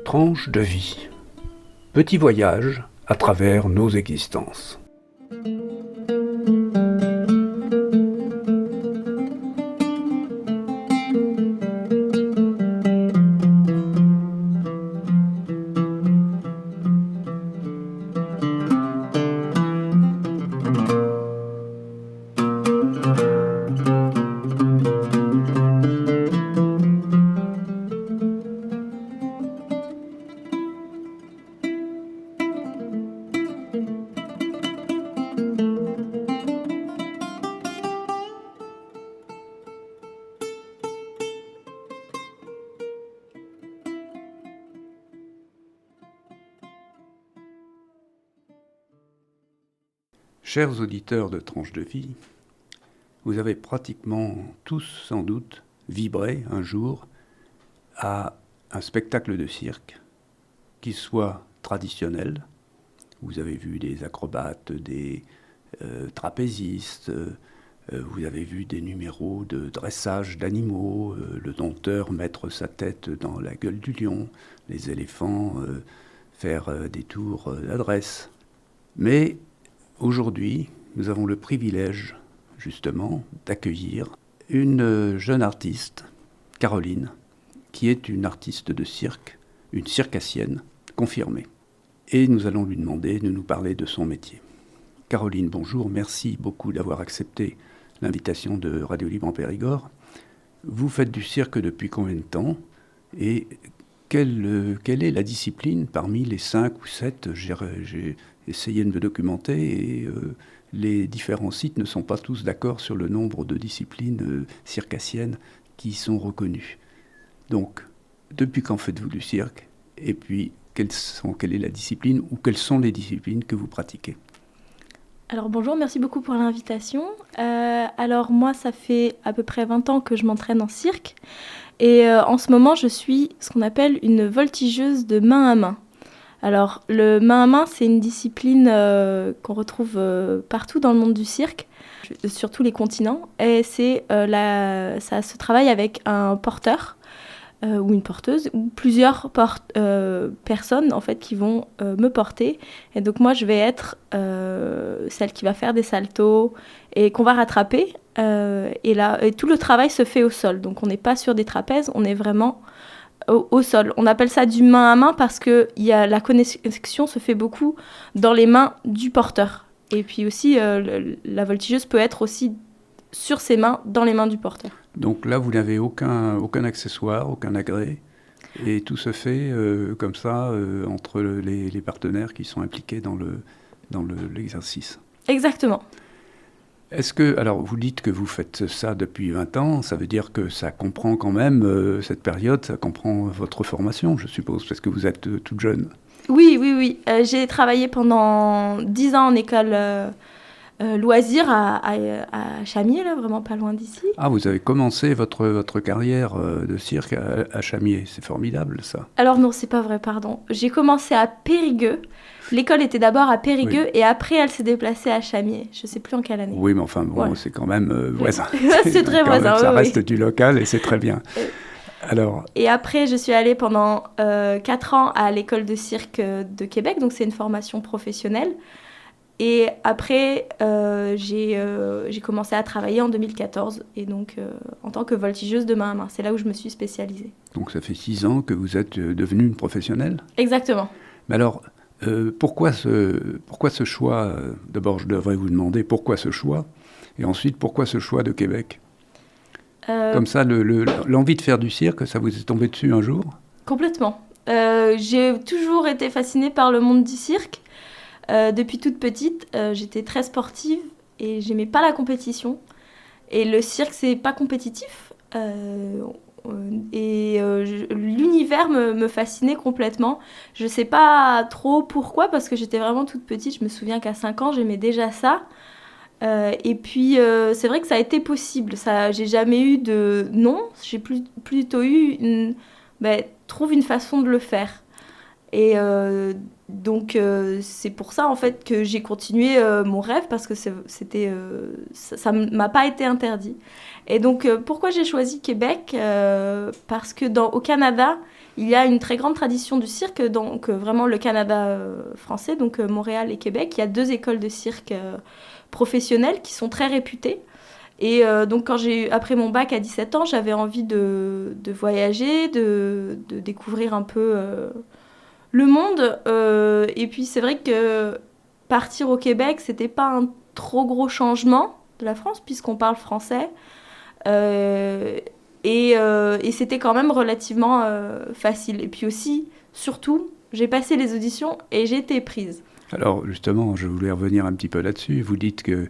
Tranche de vie. Petit voyage à travers nos existences. Chers auditeurs de Tranche de vie, vous avez pratiquement tous sans doute vibré un jour à un spectacle de cirque qui soit traditionnel. Vous avez vu des acrobates, des trapézistes, vous avez vu des numéros de dressage d'animaux, le dompteur mettre sa tête dans la gueule du lion, les éléphants faire des tours d'adresse. Mais aujourd'hui, nous avons le privilège, justement, d'accueillir une jeune artiste, Caroline, qui est une artiste de cirque, une circassienne confirmée. Et nous allons lui demander de nous parler de son métier. Caroline, bonjour, merci beaucoup d'avoir accepté l'invitation de Radio Libre en Périgord. Vous faites du cirque depuis combien de temps ? Et quelle est la discipline parmi les 5 ou 7 ? J'ai essayé de me documenter et les différents sites ne sont pas tous d'accord sur le nombre de disciplines circassiennes qui sont reconnues. Donc, depuis quand faites-vous du cirque ? Et puis, quelle est la discipline ou quelles sont les disciplines que vous pratiquez ? Alors bonjour, merci beaucoup pour l'invitation. Alors moi, ça fait à peu près 20 ans que je m'entraîne en cirque. Et en ce moment, je suis ce qu'on appelle une voltigeuse de main à main. Alors, le main à main, c'est une discipline qu'on retrouve partout dans le monde du cirque, sur tous les continents. Et ça se travaille avec un porteur ou une porteuse, ou plusieurs personnes en fait, qui vont me porter. Et donc moi, je vais être celle qui va faire des saltos et qu'on va rattraper. Et tout le travail se fait au sol. Donc on n'est pas sur des trapèzes, on est vraiment au sol. On appelle ça du main à main parce que la connexion se fait beaucoup dans les mains du porteur. Et puis aussi, la voltigeuse peut être aussi sur ses mains, dans les mains du porteur. Donc là, vous n'avez aucun accessoire, aucun agrès, et tout se fait comme ça entre les partenaires qui sont impliqués dans l'exercice. Exactement. Alors vous dites que vous faites ça depuis 20 ans, ça veut dire que ça comprend quand même, cette période, ça comprend votre formation, je suppose, parce que vous êtes toute jeune. Oui. J'ai travaillé pendant 10 ans en école loisirs à Chamiers, là, vraiment pas loin d'ici. Ah, vous avez commencé votre carrière de cirque à Chamiers, c'est formidable ça. Alors non, c'est pas vrai, pardon. J'ai commencé à Périgueux. L'école était d'abord à Périgueux, oui. Et après elle s'est déplacée à Chamiers. Je sais plus en quelle année. Oui, mais enfin bon, ouais. C'est quand même voisin. C'est très voisin, ça reste du local et c'est très bien. Alors... Et après, je suis allée pendant 4 ans à l'école de cirque de Québec, donc c'est une formation professionnelle. Et après, j'ai commencé à travailler en 2014, et donc en tant que voltigeuse de main à main. C'est là où je me suis spécialisée. Donc ça fait 6 ans que vous êtes devenue une professionnelle ? Exactement. Mais alors, pourquoi ce choix ? D'abord, je devrais vous demander pourquoi ce choix, et ensuite, pourquoi ce choix de Québec ? Comme ça, l'envie de faire du cirque, ça vous est tombé dessus un jour ? Complètement. J'ai toujours été fascinée par le monde du cirque. Depuis toute petite, j'étais très sportive et j'aimais pas la compétition. Et le cirque, c'est pas compétitif. L'univers me fascinait complètement. Je sais pas trop pourquoi, parce que j'étais vraiment toute petite. Je me souviens qu'à 5 ans, j'aimais déjà ça. Et puis, c'est vrai que ça a été possible. J'ai jamais eu de non. J'ai plutôt eu trouve une façon de le faire. Et donc, c'est pour ça, en fait, que j'ai continué mon rêve, parce que ça m'a pas été interdit. Et donc, pourquoi j'ai choisi Québec? Parce que au Canada, il y a une très grande tradition du cirque, donc vraiment le Canada français, donc Montréal et Québec. Il y a 2 écoles de cirque professionnelles qui sont très réputées. Et donc, après mon bac à 17 ans, j'avais envie de voyager, de découvrir un peu le monde. Et puis, c'est vrai que partir au Québec, c'était pas un trop gros changement de la France, puisqu'on parle français. Et c'était quand même relativement facile. Et puis aussi, surtout, j'ai passé les auditions et j'ai été prise. Alors justement, je voulais revenir un petit peu là-dessus. Vous dites que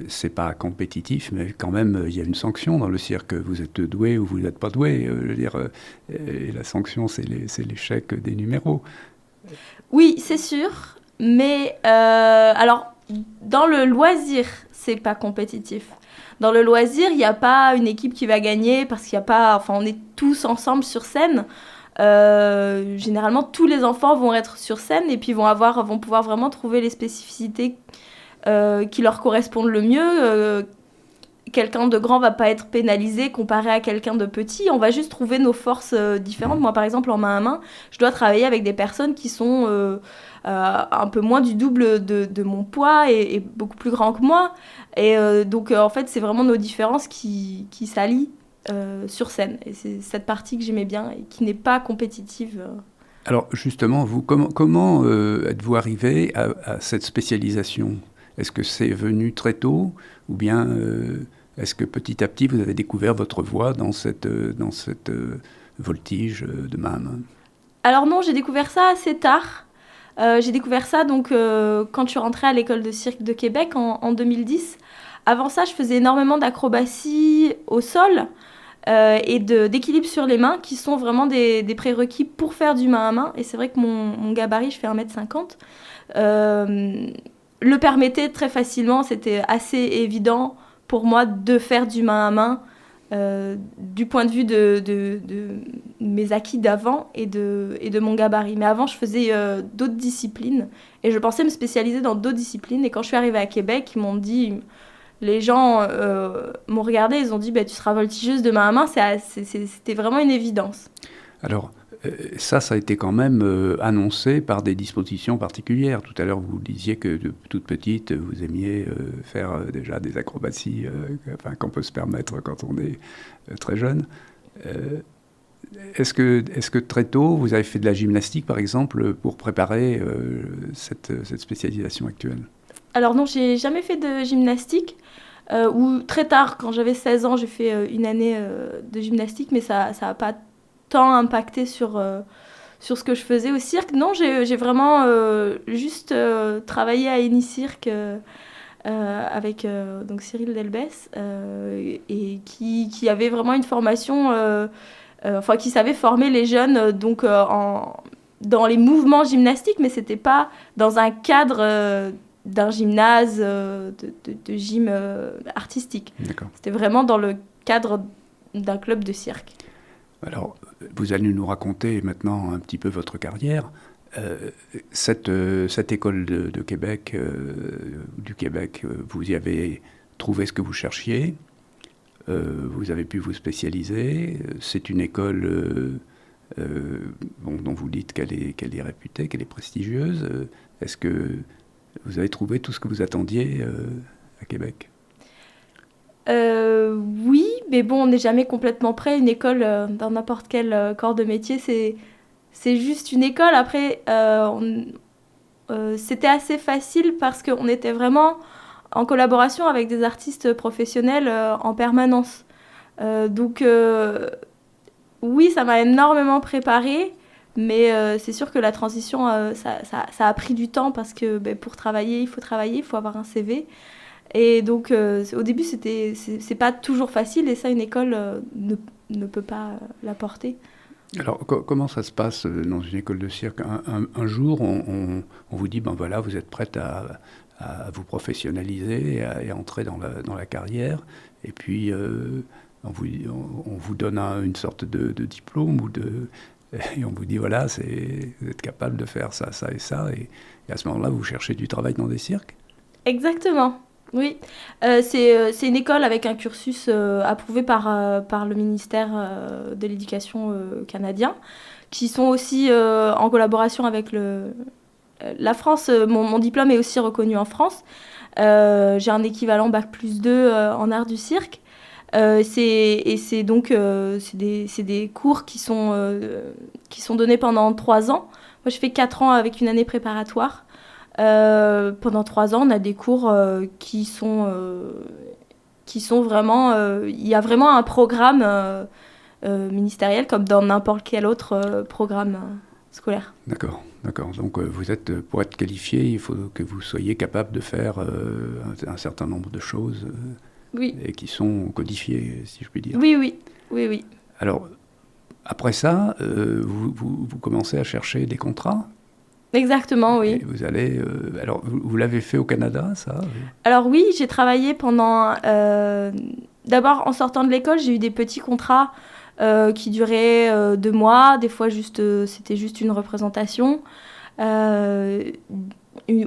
c'est pas compétitif, mais quand même, il y a une sanction dans le cirque. Vous êtes doué ou vous n'êtes pas doué. Je veux dire, et la sanction, c'est l'échec des numéros. Oui, c'est sûr. Mais alors, dans le loisir, c'est pas compétitif. Dans le loisir, il n'y a pas une équipe qui va gagner parce qu'il n'y a pas... Enfin, on est tous ensemble sur scène. Généralement, tous les enfants vont être sur scène et puis vont pouvoir vraiment trouver les spécificités qui leur correspondent le mieux. Quelqu'un de grand va pas être pénalisé comparé à quelqu'un de petit. On va juste trouver nos forces différentes. Moi, par exemple, en main à main, je dois travailler avec des personnes qui sont un peu moins du double de mon poids et beaucoup plus grands que moi. Et donc, en fait, c'est vraiment nos différences qui s'allient sur scène. Et c'est cette partie que j'aimais bien et qui n'est pas compétitive. Alors, justement, vous, comment êtes-vous arrivé à cette spécialisation? Est-ce que c'est venu très tôt ou bien est-ce que petit à petit vous avez découvert votre voie dans cette voltige de main à main? Alors non, j'ai découvert ça assez tard. J'ai découvert ça donc quand je suis rentrée à l'école de cirque de Québec en 2010. Avant ça, je faisais énormément d'acrobatie au sol et d'équilibre sur les mains, qui sont vraiment des prérequis pour faire du main à main. Et c'est vrai que mon gabarit, je fais 1m50, le permettait très facilement. C'était assez évident pour moi de faire du main à main du point de vue de mes acquis d'avant et de mon gabarit. Mais avant, je faisais d'autres disciplines et je pensais me spécialiser dans d'autres disciplines. Et quand je suis arrivée à Québec, ils m'ont dit... Les gens m'ont regardé, ils ont dit tu seras voltigeuse de main à main. C'était vraiment une évidence. Alors, ça a été quand même annoncé par des dispositions particulières. Tout à l'heure, vous disiez que de toute petite, vous aimiez faire déjà des acrobaties qu'on peut se permettre quand on est très jeune. Est-ce que très tôt, vous avez fait de la gymnastique, par exemple, pour préparer cette spécialisation actuelle? Alors non, j'ai jamais fait de gymnastique. Ou très tard, quand j'avais 16 ans, j'ai fait une année de gymnastique, mais ça n'a pas tant impacté sur ce que je faisais au cirque. Non, j'ai vraiment juste travaillé à Unicirque avec donc Cyril Delbès, et qui avait vraiment une formation, qui savait former les jeunes donc, dans les mouvements gymnastiques, mais c'était pas dans un cadre... d'un gymnase, de gym artistique. D'accord. C'était vraiment dans le cadre d'un club de cirque. Alors, vous allez nous raconter maintenant un petit peu votre carrière. Cette école de Québec, du Québec, vous y avez trouvé ce que vous cherchiez, vous avez pu vous spécialiser. C'est une école dont vous dites qu'elle est réputée, qu'elle est prestigieuse. Est-ce que vous avez trouvé tout ce que vous attendiez à Québec? Oui, mais bon, on n'est jamais complètement prêt. Une école, dans n'importe quel corps de métier, c'est juste une école. Après, c'était assez facile parce qu'on était vraiment en collaboration avec des artistes professionnels en permanence. Donc, oui, ça m'a énormément préparée. Mais c'est sûr que la transition, ça a pris du temps parce que pour travailler, il faut avoir un CV. Et donc, au début, c'est pas toujours facile. Et ça, une école ne ne peut pas la porter. Alors, comment ça se passe dans une école de cirque? Un jour, on vous dit, ben voilà, vous êtes prête à vous professionnaliser et à entrer dans la carrière. Et puis, on vous donne une sorte de diplôme et on vous dit, voilà, vous êtes capable de faire ça, ça et ça. Et à ce moment-là, vous cherchez du travail dans des cirques? Exactement, oui. C'est une école avec un cursus approuvé par le ministère de l'Éducation canadien, qui sont aussi en collaboration avec la France. Mon diplôme est aussi reconnu en France. J'ai un équivalent Bac+2 en art du cirque. C'est des cours qui sont donnés pendant 3 ans. Moi, je fais 4 ans avec une année préparatoire. Pendant 3 ans, on a des cours qui sont vraiment... Il y a vraiment un programme ministériel comme dans n'importe quel autre programme scolaire. D'accord. Donc, pour être qualifié, il faut que vous soyez capable de faire un certain nombre de choses oui. Et qui sont codifiées, si je puis dire. Oui. Alors, après ça, vous commencez à chercher des contrats? Exactement, oui. Et vous allez... alors, vous l'avez fait au Canada, ça? Alors oui, j'ai travaillé pendant... d'abord, en sortant de l'école, j'ai eu des petits contrats qui duraient 2 mois. Des fois, c'était juste une représentation.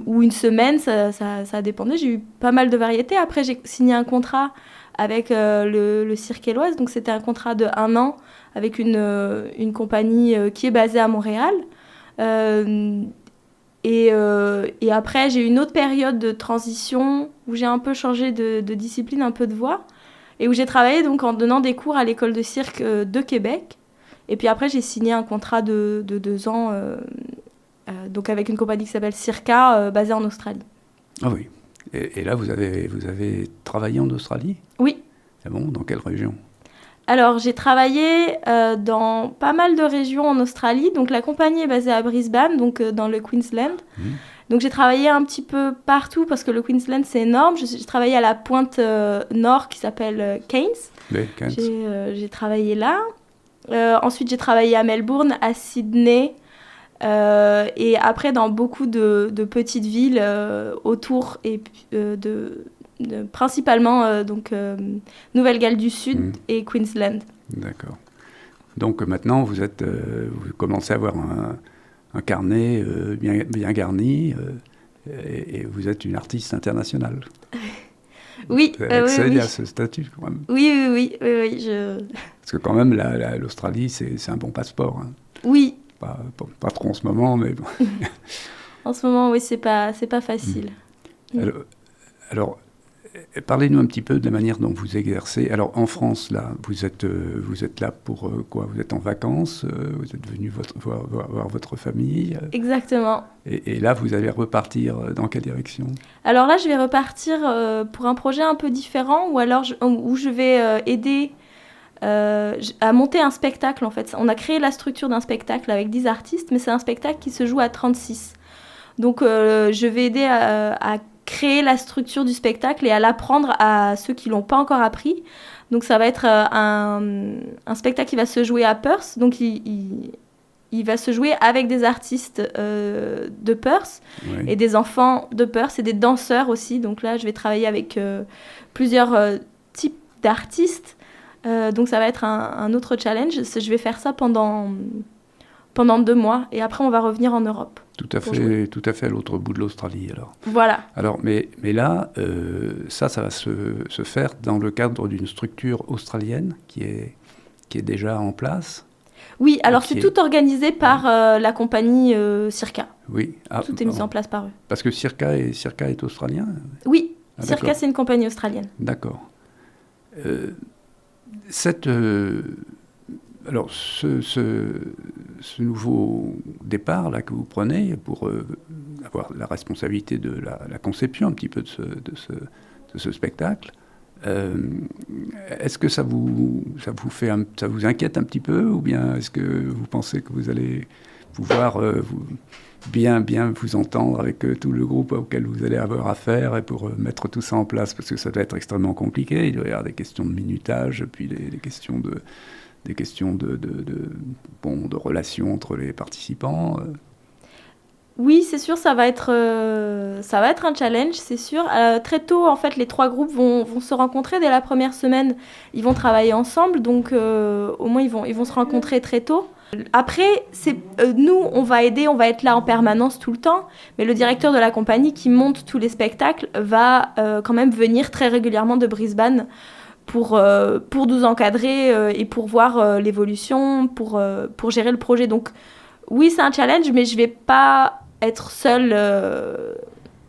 Ou une semaine, ça dépendait. J'ai eu pas mal de variétés. Après, j'ai signé un contrat avec le Cirque Éloise. Donc, c'était un contrat de 1 an avec une compagnie qui est basée à Montréal. Et après, j'ai eu une autre période de transition où j'ai un peu changé de discipline, un peu de voix, et où j'ai travaillé donc en donnant des cours à l'école de cirque de Québec. Et puis après, j'ai signé un contrat de 2 ans donc avec une compagnie qui s'appelle Circa, basée en Australie. Ah oui. Et là, vous avez travaillé en Australie? Oui. Ah bon, dans quelle région? Alors, j'ai travaillé dans pas mal de régions en Australie. Donc, la compagnie est basée à Brisbane, donc dans le Queensland. Donc, j'ai travaillé un petit peu partout parce que le Queensland, c'est énorme. J'ai travaillé à la pointe nord qui s'appelle Cairns. Oui, Cairns. J'ai travaillé là. Ensuite, j'ai travaillé à Melbourne, à Sydney. Et après, dans beaucoup de petites villes autour et principalement Nouvelle-Galles du Sud et Queensland. D'accord. Donc maintenant, vous commencez à avoir un carnet bien garni et vous êtes une artiste internationale. Oui. Vous avez accédé à ce statut quand même. Oui. Parce que quand même, l'Australie, c'est un bon passeport. Hein. Oui. Pas trop en ce moment, mais bon. En ce moment, oui, c'est pas facile. Alors, parlez-nous un petit peu de la manière dont vous exercez. Alors, en France, là, vous êtes là pour quoi? Vous êtes en vacances? Vous êtes venu voir votre famille? Exactement. Et là, vous allez repartir dans quelle direction? Alors là, je vais repartir pour un projet un peu différent, où je vais aider à monter un spectacle, en fait. On a créé la structure d'un spectacle avec 10 artistes, mais c'est un spectacle qui se joue à 36. Donc, je vais aider à créer la structure du spectacle et à l'apprendre à ceux qui ne l'ont pas encore appris. Donc, ça va être un spectacle qui va se jouer à Perth. Donc, il va se jouer avec des artistes de Perth et des enfants de Perth et des danseurs aussi. Donc là, je vais travailler avec plusieurs types d'artistes. Donc ça va être un autre challenge. Je vais faire ça pendant 2 mois et après on va revenir en Europe. Tout à fait à l'autre bout de l'Australie alors. Voilà. Alors mais là, ça va se faire dans le cadre d'une structure australienne qui est déjà en place. Oui, alors c'est tout organisé par la compagnie Circa. Oui. Tout est mis en place par eux. Parce que Circa est australien? Oui, Circa c'est une compagnie australienne. D'accord. Alors, ce nouveau départ là que vous prenez pour avoir la responsabilité de la conception un petit peu de ce spectacle, est-ce que ça vous inquiète un petit peu, ou bien est-ce que vous pensez que vous allez pouvoir bien vous entendre avec tout le groupe auquel vous allez avoir affaire et pour mettre tout ça en place, parce que ça doit être extrêmement compliqué. Il doit y avoir des questions de minutage, puis des questions des questions de relations entre les participants. Oui, c'est sûr, ça va être un challenge, c'est sûr. Très tôt, en fait, les 3 groupes vont se rencontrer dès la première semaine. Ils vont travailler ensemble, donc au moins ils vont se rencontrer très tôt. Après, nous, on va aider, on va être là en permanence tout le temps, mais le directeur de la compagnie qui monte tous les spectacles va quand même venir très régulièrement de Brisbane pour nous encadrer et pour voir l'évolution, pour gérer le projet. Donc oui, c'est un challenge, mais je vais pas être seule.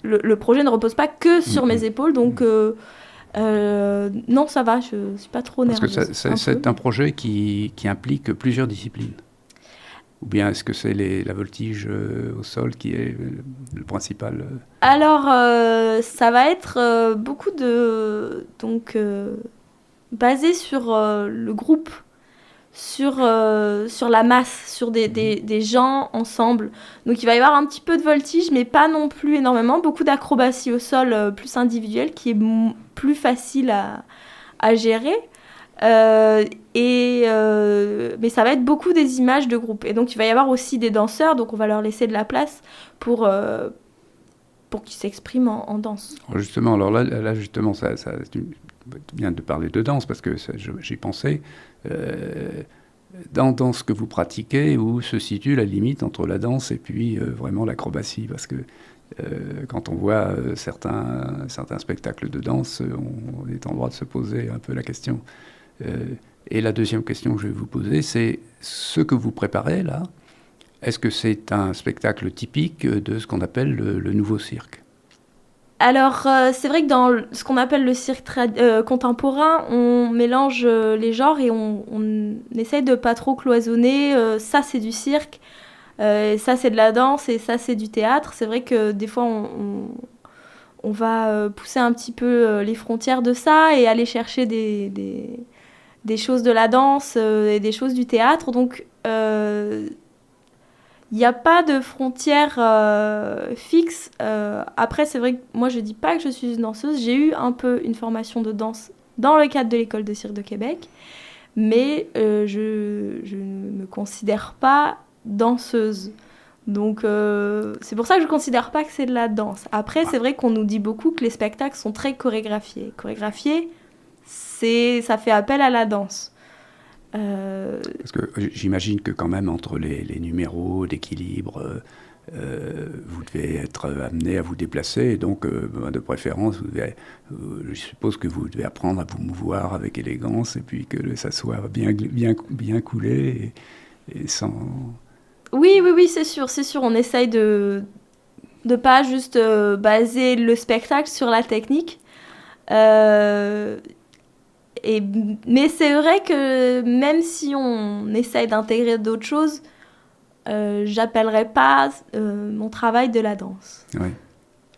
Le projet ne repose pas que sur mes épaules, donc non, ça va, je suis pas trop nerveuse. Parce que c'est un projet qui implique plusieurs disciplines. Ou bien est-ce que c'est la voltige au sol qui est le principal Alors, ça va être beaucoup basé sur le groupe, sur la masse, sur des gens ensemble. Donc il va y avoir un petit peu de voltige, mais pas non plus énormément. Beaucoup d'acrobatie au sol, plus individuelle, qui est plus facile à gérer. Mais ça va être beaucoup des images de groupe. Et donc il va y avoir aussi des danseurs, donc on va leur laisser de la place pour qu'ils s'expriment en danse. Justement, alors là justement, tu viens de parler de danse, parce que j'y pensais. Dans ce que vous pratiquez, où se situe la limite entre la danse et puis vraiment l'acrobatie? Parce que quand on voit certains spectacles de danse, on est en droit de se poser un peu la question. Et la deuxième question que je vais vous poser, c'est ce que vous préparez là, est-ce que c'est un spectacle typique de ce qu'on appelle le nouveau cirque? Alors, c'est vrai que dans ce qu'on appelle le cirque contemporain, on mélange les genres et on essaye de pas trop cloisonner. Ça, c'est du cirque, ça, c'est de la danse et ça, c'est du théâtre. C'est vrai que des fois, on va pousser un petit peu les frontières de ça et aller chercher des choses de la danse et des choses du théâtre. Donc, il n'y a pas de frontières fixes. Après, c'est vrai que moi, je ne dis pas que je suis une danseuse. J'ai eu un peu une formation de danse dans le cadre de l'École de cirque de Québec. Mais je ne me considère pas danseuse. Donc, c'est pour ça que je ne considère pas que c'est de la danse. Après, c'est vrai qu'on nous dit beaucoup que les spectacles sont très chorégraphiés. Chorégraphié, ça fait appel à la danse. Parce que j'imagine que quand même entre les numéros d'équilibre, vous devez être amené à vous déplacer, et donc de préférence, je suppose que vous devez apprendre à vous mouvoir avec élégance, et puis que ça soit bien coulé et sans... Oui, c'est sûr. On essaye de pas juste baser le spectacle sur la technique. Mais c'est vrai que même si on essaye d'intégrer d'autres choses, j'appellerais pas mon travail de la danse. Oui.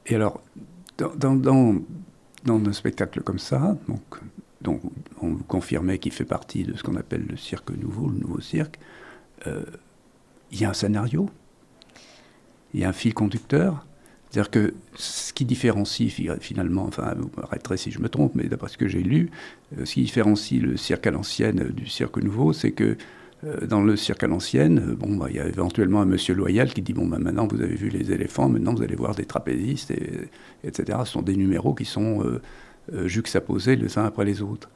Et alors, dans un spectacle comme ça, donc on vous confirmait qu'il fait partie de ce qu'on appelle le cirque nouveau, le nouveau cirque, il y a un scénario, il y a un fil conducteur. C'est-à-dire que ce qui différencie finalement, enfin vous m'arrêterez si je me trompe, mais d'après ce que j'ai lu, ce qui différencie le cirque à l'ancienne du cirque nouveau, c'est que dans le cirque à l'ancienne, il y a éventuellement un monsieur loyal qui dit maintenant vous avez vu les éléphants, maintenant vous allez voir des trapézistes, etc. Ce sont des numéros qui sont juxtaposés les uns après les autres.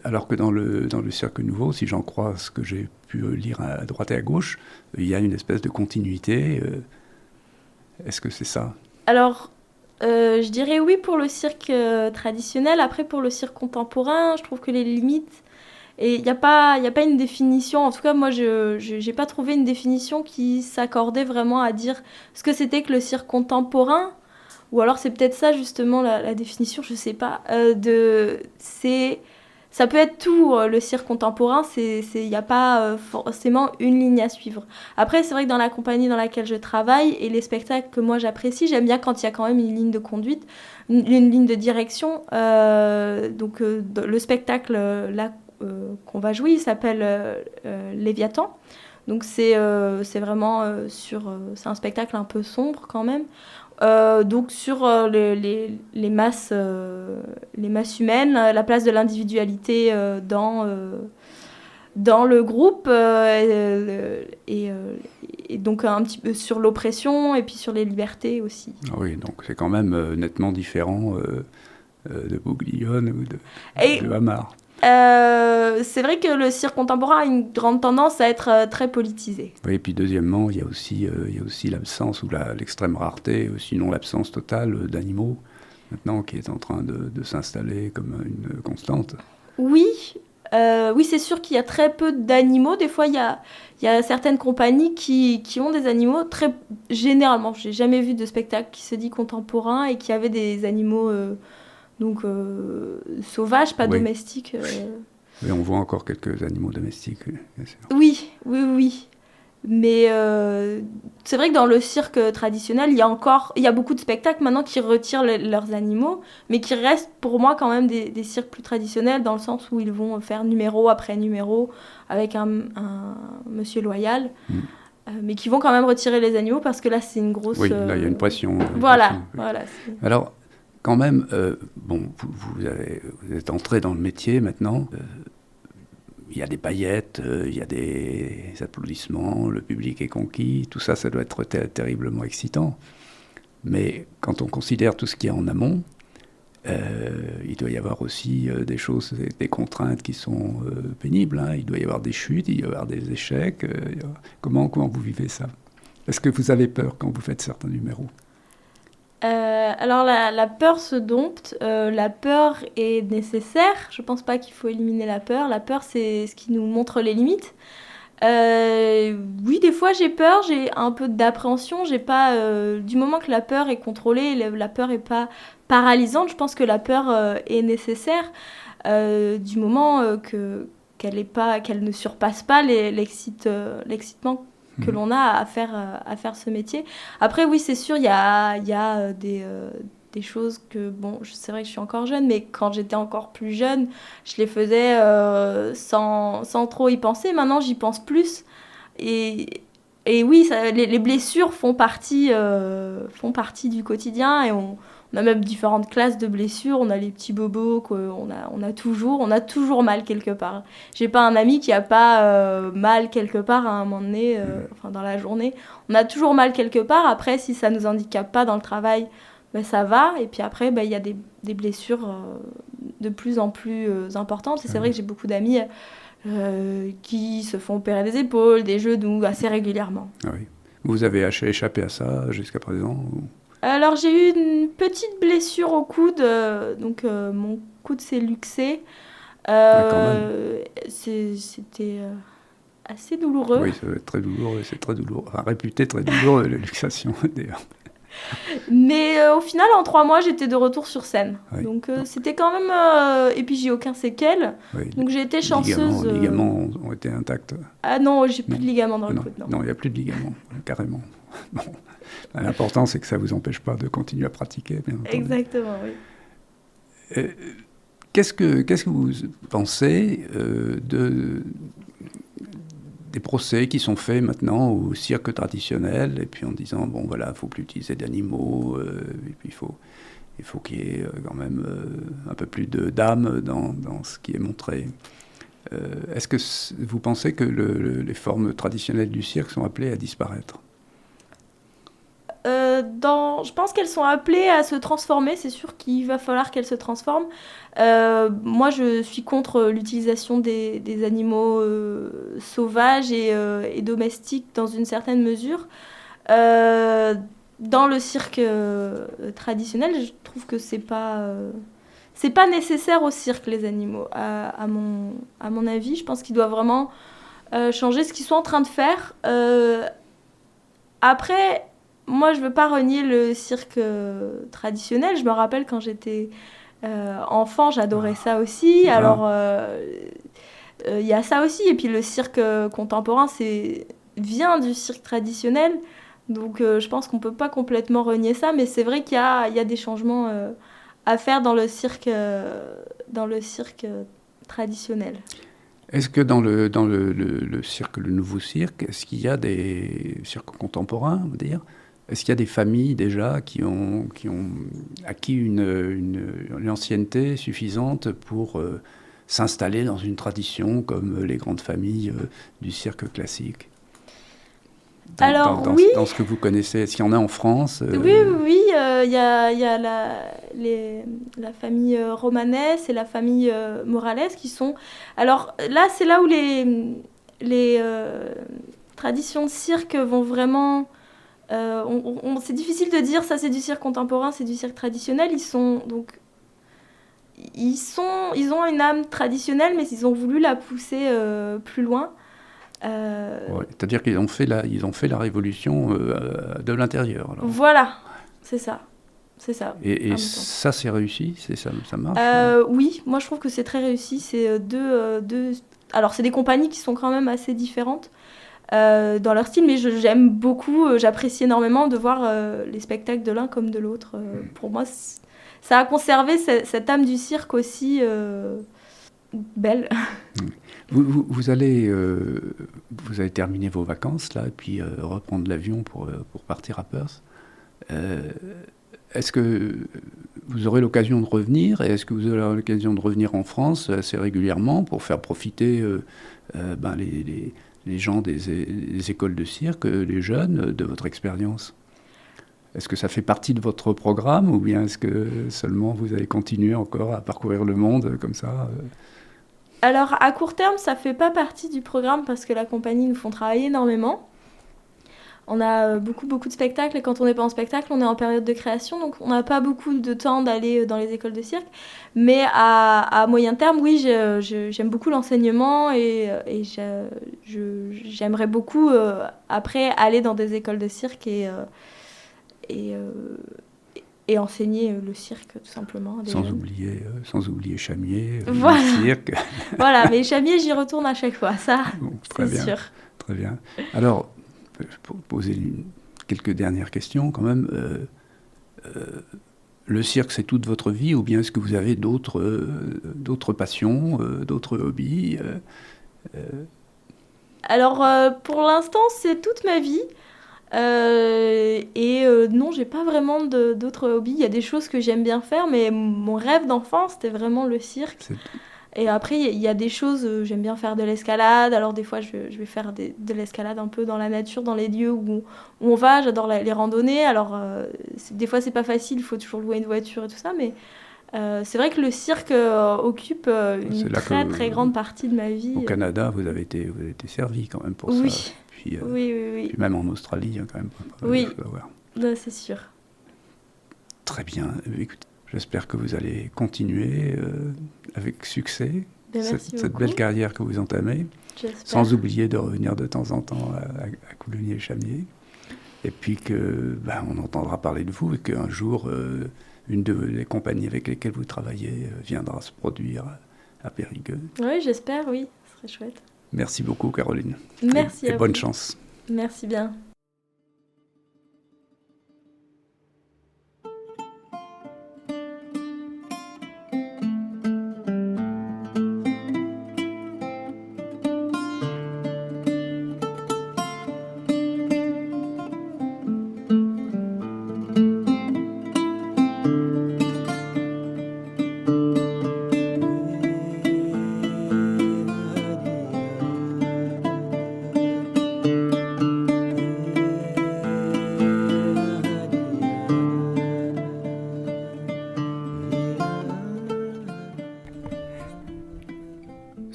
Alors que dans le cirque nouveau, si j'en crois ce que j'ai pu lire à droite et à gauche, il y a une espèce de continuité. Est-ce que c'est ça? Alors, je dirais oui pour le cirque traditionnel. Après, pour le cirque contemporain, je trouve que les limites... Et il n'y a pas une définition. En tout cas, moi, je n'ai pas trouvé une définition qui s'accordait vraiment à dire ce que c'était que le cirque contemporain. Ou alors, c'est peut-être ça, justement, la définition, je ne sais pas. Ça peut être tout, le cirque contemporain, il n'y a pas forcément une ligne à suivre. Après, c'est vrai que dans la compagnie dans laquelle je travaille et les spectacles que moi j'apprécie, j'aime bien quand il y a quand même une ligne de conduite, une ligne de direction. Le spectacle qu'on va jouer, il s'appelle Léviathan. Donc c'est vraiment c'est un spectacle un peu sombre quand même. Donc sur les masses humaines, la place de l'individualité dans dans le groupe et donc un petit peu sur l'oppression et puis sur les libertés aussi. Ah oui, donc c'est quand même nettement différent de Bouglione ou de Hamar. C'est vrai que le cirque contemporain a une grande tendance à être très politisé. Oui, et puis deuxièmement, il y a aussi l'absence ou l'extrême rareté, sinon l'absence totale d'animaux, maintenant qui est en train de s'installer comme une constante. Oui, oui, c'est sûr qu'il y a très peu d'animaux. Des fois, il y a certaines compagnies qui ont des animaux. Généralement, je n'ai jamais vu de spectacle qui se dit contemporain et qui avait des animaux sauvages, pas domestiques. Oui, on voit encore quelques animaux domestiques, bien sûr. Oui, oui, oui. Mais c'est vrai que dans le cirque traditionnel, il y a beaucoup de spectacles maintenant qui retirent leurs animaux, mais qui restent pour moi quand même des cirques plus traditionnels, dans le sens où ils vont faire numéro après numéro avec un monsieur loyal, mais qui vont quand même retirer les animaux parce que là c'est une grosse... Oui, là il y a une pression. Voilà. Alors, quand même, vous êtes entré dans le métier maintenant. Il y a des paillettes, il y a des applaudissements, le public est conquis, tout ça, ça doit être terriblement excitant. Mais quand on considère tout ce qu'il y a en amont, il doit y avoir aussi des choses, des contraintes qui sont pénibles. Hein. Il doit y avoir des chutes, il doit y avoir des échecs. Comment vous vivez ça? Est-ce que vous avez peur quand vous faites certains numéros? Alors la peur se dompte, la peur est nécessaire, je pense pas qu'il faut éliminer la peur c'est ce qui nous montre les limites. Oui, des fois j'ai peur, j'ai un peu d'appréhension, j'ai pas, du moment que la peur est contrôlée, la peur est pas paralysante, je pense que la peur est nécessaire, du moment qu'elle ne surpasse pas l'excitement que l'on a à faire ce métier. Après, oui, c'est sûr, il y a des choses que, bon, c'est vrai que je suis encore jeune, mais quand j'étais encore plus jeune, je les faisais sans trop y penser. Maintenant, j'y pense plus. Et oui, les blessures font partie du quotidien et on a même différentes classes de blessures. On a les petits bobos qu'on a toujours mal quelque part. J'ai pas un ami qui a pas mal quelque part à un moment donné, dans la journée. On a toujours mal quelque part. Après, si ça nous handicape pas dans le travail, ben, ça va. Et puis après, ben, y a des blessures de plus en plus importantes. Et c'est vrai que j'ai beaucoup d'amis qui se font opérer des épaules, des genoux assez régulièrement. Ah oui. Vous avez échappé à ça jusqu'à présent ou... Alors j'ai eu une petite blessure au coude, donc mon coude s'est luxé. C'était assez douloureux. Oui, ça va être très douloureux, c'est très douloureux. Enfin, réputé très douloureux, la luxation d'ailleurs. Mais au final, en 3 mois, j'étais de retour sur scène. Oui. Donc c'était quand même... et puis j'ai aucun séquelles. Oui, donc j'ai été chanceuse. Les ligaments ont été intacts. Ah non, j'ai plus de ligaments dans le coude. Non, il n'y a plus de ligaments, carrément. Bon. L'important, c'est que ça ne vous empêche pas de continuer à pratiquer, bien entendu. Exactement, oui. Qu'est-ce que vous pensez des procès qui sont faits maintenant au cirque traditionnel, et puis en disant, bon voilà, il ne faut plus utiliser d'animaux, et puis il faut qu'il y ait quand même un peu plus d'âme dans ce qui est montré. Est-ce que vous pensez que les formes traditionnelles du cirque sont appelées à disparaître? Je pense qu'elles sont appelées à se transformer, c'est sûr qu'il va falloir qu'elles se transforment. Moi, je suis contre l'utilisation des animaux sauvages et domestiques dans une certaine mesure. Dans le cirque traditionnel, je trouve que c'est pas nécessaire au cirque, les animaux. À mon avis, je pense qu'ils doivent vraiment changer ce qu'ils sont en train de faire. Après... Moi, je ne veux pas renier le cirque traditionnel. Je me rappelle quand j'étais enfant, j'adorais ça aussi. Alors, il y a ça aussi. Et puis, le cirque contemporain vient du cirque traditionnel. Donc, je pense qu'on ne peut pas complètement renier ça. Mais c'est vrai qu'il y a des changements à faire dans le cirque traditionnel. Est-ce que dans le cirque, le nouveau cirque, est-ce qu'il y a des cirques contemporains, on va dire? Est-ce qu'il y a des familles déjà qui ont acquis une ancienneté suffisante pour s'installer dans une tradition comme les grandes familles du cirque classique? Oui. Dans ce que vous connaissez, est-ce qu'il y en a en France? Oui, il y a la famille Romanes et la famille Morales qui sont... Alors là, c'est là où les traditions de cirque vont vraiment... c'est difficile de dire ça c'est du cirque contemporain, c'est du cirque traditionnel. Ils ont une âme traditionnelle, mais ils ont voulu la pousser plus loin. Ouais, c'est-à-dire qu'ils ont fait la révolution de l'intérieur. Alors. Voilà, c'est ça. Et ça, c'est réussi, ça marche? Oui, moi je trouve que c'est très réussi. C'est alors c'est des compagnies qui sont quand même assez différentes dans leur style, mais j'aime beaucoup, j'apprécie énormément de voir les spectacles de l'un comme de l'autre. Pour moi, ça a conservé cette âme du cirque aussi belle. Vous allez terminer vos vacances là, et puis reprendre l'avion pour partir à Perth. Est-ce que vous aurez l'occasion de revenir, et est-ce que vous aurez l'occasion de revenir en France assez régulièrement pour faire profiter les gens des écoles de cirque, les jeunes, de votre expérience? Est-ce que ça fait partie de votre programme, ou bien est-ce que seulement vous allez continuer encore à parcourir le monde comme ça? Alors, à court terme, ça ne fait pas partie du programme parce que la compagnie nous font travailler énormément. On a beaucoup de spectacles, et quand on n'est pas en spectacle, on est en période de création, donc on n'a pas beaucoup de temps d'aller dans les écoles de cirque. Mais à moyen terme, oui, j'aime beaucoup l'enseignement, et j'aimerais beaucoup, après, aller dans des écoles de cirque et enseigner le cirque, tout simplement. Sans oublier Chamier, voilà. Le cirque. Voilà, mais Chamier, j'y retourne à chaque fois, ça, bon, c'est sûr. Très bien. Alors, pour poser quelques dernières questions, quand même, le cirque, c'est toute votre vie, ou bien est-ce que vous avez d'autres passions, d'autres hobbies? Alors, pour l'instant, c'est toute ma vie. Non, j'ai pas vraiment d'autres hobbies. Il y a des choses que j'aime bien faire, mais mon rêve d'enfant, c'était vraiment le cirque. Et après, il y a des choses, j'aime bien faire de l'escalade. Alors des fois, je vais faire de l'escalade un peu dans la nature, dans les lieux où on va. J'adore les randonnées. Alors des fois, c'est pas facile, il faut toujours louer une voiture et tout ça. Mais c'est vrai que le cirque occupe une très grande partie de ma vie. Au Canada, vous avez été servi quand même pour oui. ça. Puis, oui. Puis même en Australie, il y a quand même pas mal de choses à voir. Non, c'est sûr. Très bien. Écoutez, j'espère que vous allez continuer avec succès cette belle carrière que vous entamez, sans oublier de revenir de temps en temps à Coulommiers-Chamier, et puis on entendra parler de vous, et qu'un jour, une des compagnies avec lesquelles vous travaillez viendra se produire à Périgueux. Oui, j'espère, oui, ce serait chouette. Merci beaucoup, Caroline. Merci et bonne chance. Merci bien.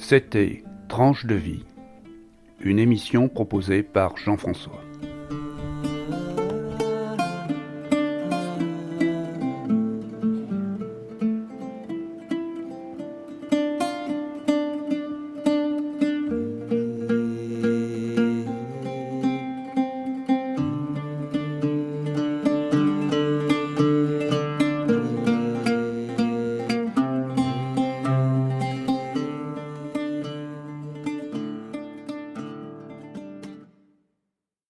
C'était Tranche de vie, une émission proposée par Jean-François.